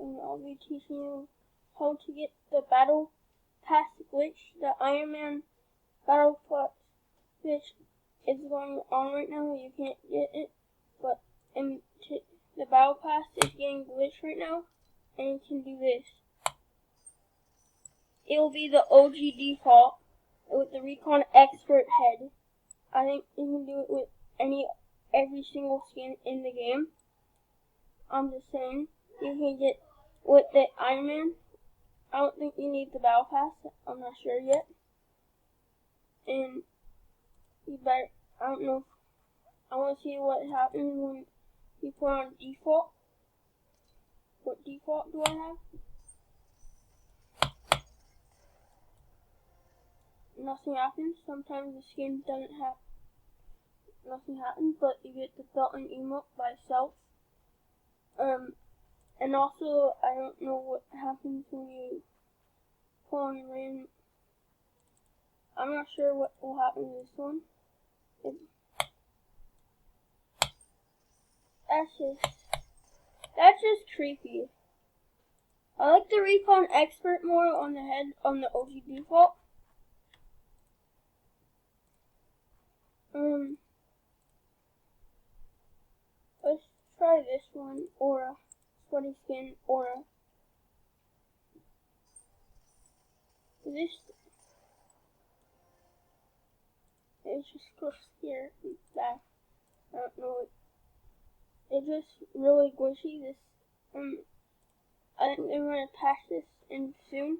and I'll be teaching you how to get the Battle Pass glitch, the Iron Man Battle Pass glitch is going on right now. You can't get it, but the Battle Pass is getting glitched right now, and you can do this. It will be the OG default with the Recon Expert head. I think you can do it with every single skin in the game. I'm just saying, you can get with the Iron Man. I don't think you need the Battle Pass. I'm not sure yet. And you better, I don't know. I want to see what happens when you put on default. What default do I have? Nothing happens. Sometimes the skin doesn't have nothing happens, but you get the belt and emote by itself. And also I don't know what happens when you put on random. I'm not sure what will happen to this one. That's just creepy. I like the Recon Expert more on the head on the OG default. Let's try this one, Aura. Sweaty Skin Aura. This it's just squished here and back. I don't know. It's just really glitchy. This I think they're gonna patch this in soon,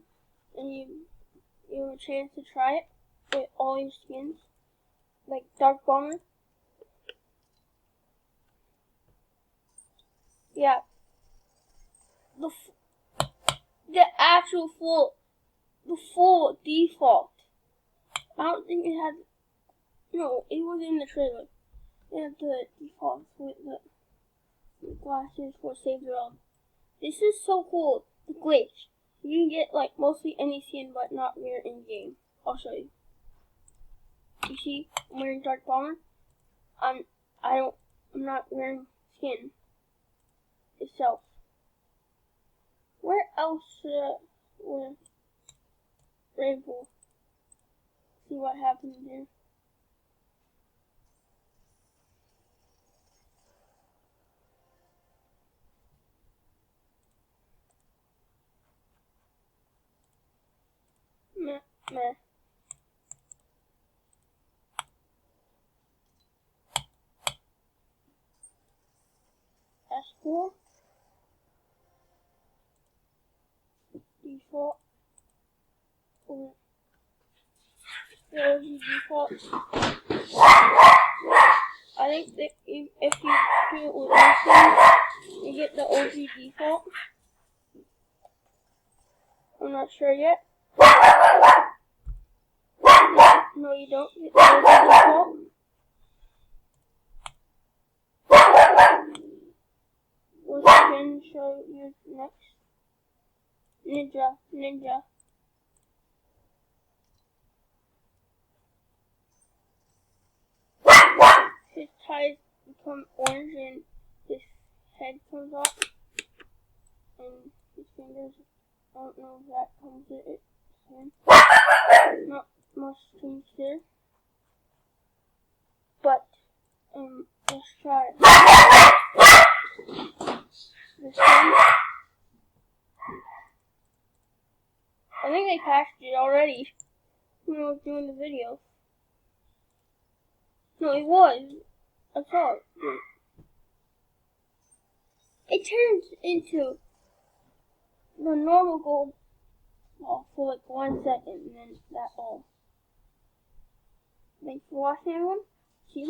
and you have a chance to try it with all your skins, like Dark Bomber. Yeah, the actual full default. I don't think it had. No, it was in the trailer. It had the default with the glasses for Save the World. This is so cool. The glitch. You can get like mostly any skin, but not rare in game. I'll show you. You see, I'm wearing Dark Bomber. I'm not wearing skin itself. Where else should I wear Rainbow? See what happens here. Meh. That's cool. Default. There's the default. I think that if you do it with one skin, you get the OG default. I'm not sure yet. No, you don't get the OG default. What skin should I use next? Ninja. His ties become orange and his head comes off. And his fingers, I don't know if that comes with it. Not much change there. But, let's try it. This one. I think they patched it already when I was doing the video. No, it was. I saw it. It turns into the normal gold ball for like 1 second, and then that's all. Thanks for watching, everyone. See you later.